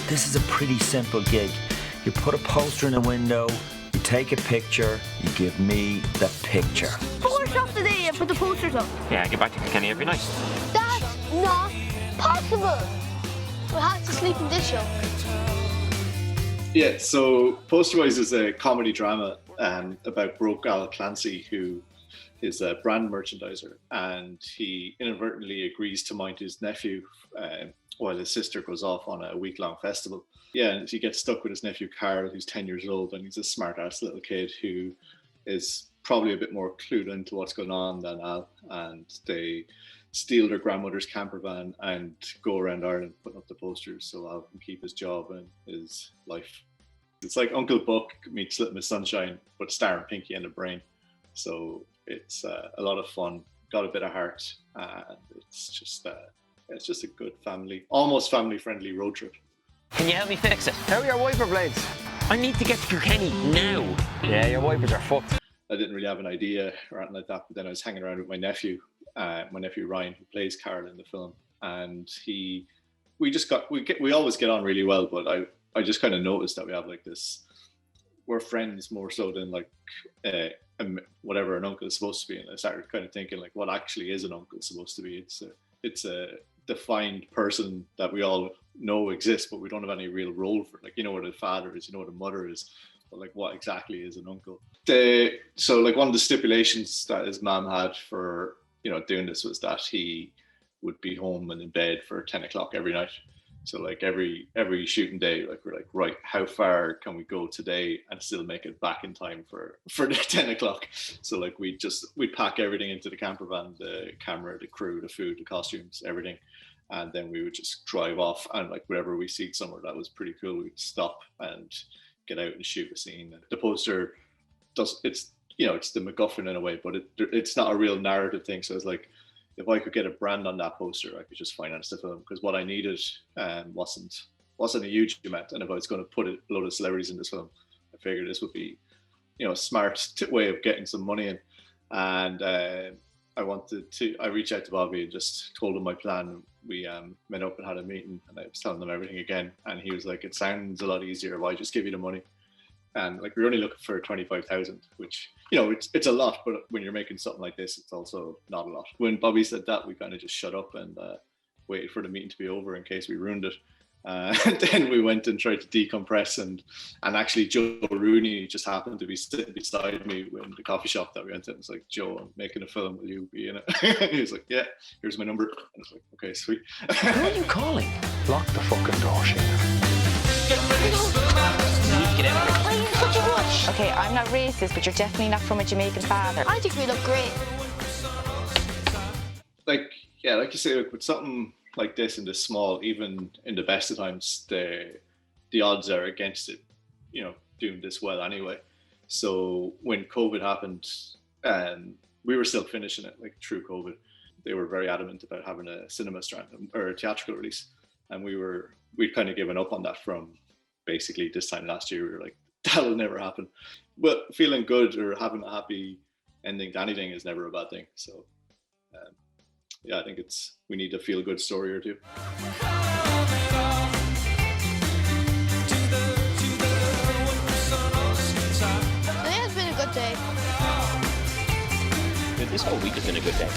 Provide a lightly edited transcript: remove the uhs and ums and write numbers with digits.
This is a pretty simple gig. You put a poster in a window, you take a picture, you give me the picture. 4 shots a day and put the posters up. Yeah, I get back to Kilkenny every night. That's not possible. We'll have to sleep in this show. Yeah, so Posterwise is a comedy drama about Broke Gal Clancy, who is a brand merchandiser, and he inadvertently agrees to mind his nephew while his sister goes off on a week-long festival. Yeah, and he gets stuck with his nephew Carl, who's 10 years old, and he's a smart-ass little kid who is probably a bit more clued into what's going on than Al, and they steal their grandmother's camper van and go around Ireland putting up the posters so Al can keep his job and his life. It's like Uncle Buck meets Little Miss Sunshine, but starring Pinky and the Brain. So it's a lot of fun, got a bit of heart, and it's just a good almost family-friendly road trip. Can you help me fix it? How are your wiper blades? I need to get to Kilkenny now. Yeah, your wipers are fucked. I didn't really have an idea or anything like that, but then I was hanging around with my nephew Ryan, who plays Carl in the film, and we always get on really well, but I just kind of noticed that we have like this, we're friends more so than like whatever an uncle is supposed to be, and I started kind of thinking like, what actually is an uncle supposed to be? It's a defined person that we all know exists, but we don't have any real role for it. Like, you know what a father is, you know what a mother is, but like what exactly is an uncle? So like one of the stipulations that his mom had for, you know, doing this was that he would be home and in bed for 10 o'clock every night. So like every shooting day, like we're like, right, how far can we go today and still make it back in time for the 10 o'clock? So like we'd pack everything into the camper van, the camera, the crew, the food, the costumes, everything. And then we would just drive off, and like wherever we see somewhere that was pretty cool, we'd stop and get out and shoot a scene. The poster it's the MacGuffin in a way, but it's not a real narrative thing. So it's like, if I could get a brand on that poster, I could just finance the film, because what I needed wasn't a huge amount. And if I was going to put a load of celebrities in this film, I figured this would be, you know, a smart way of getting some money in. And I reached out to Bobby and just told him my plan. We met up and had a meeting, and I was telling them everything again. And he was like, it sounds a lot easier if I just give you the money. And like, we're only looking for 25,000, which, you know, it's a lot, but when you're making something like this, it's also not a lot. When Bobby said that, we kind of just shut up and waited for the meeting to be over in case we ruined it. And then we went and tried to decompress, and actually Joe Rooney just happened to be sitting beside me in the coffee shop that we went to. It was like, Joe, I'm making a film, will you be in it? He was like, yeah, here's my number. And I was like, okay, sweet. Who are you calling? Lock the fucking door, Shane. Okay, I'm not racist, but you're definitely not from a Jamaican father. I think we look great. Like you say, with something like this and this small, even in the best of times, the odds are against it, you know, doing this well anyway. So when COVID happened, we were still finishing it, like through COVID. They were very adamant about having a cinema strand or a theatrical release, and we'd kind of given up on that from basically this time last year. We were like, that'll never happen. But feeling good or having a happy ending to anything is never a bad thing. So yeah, I think we need a feel good story or two. Today has been a good day. This whole week has been a good day.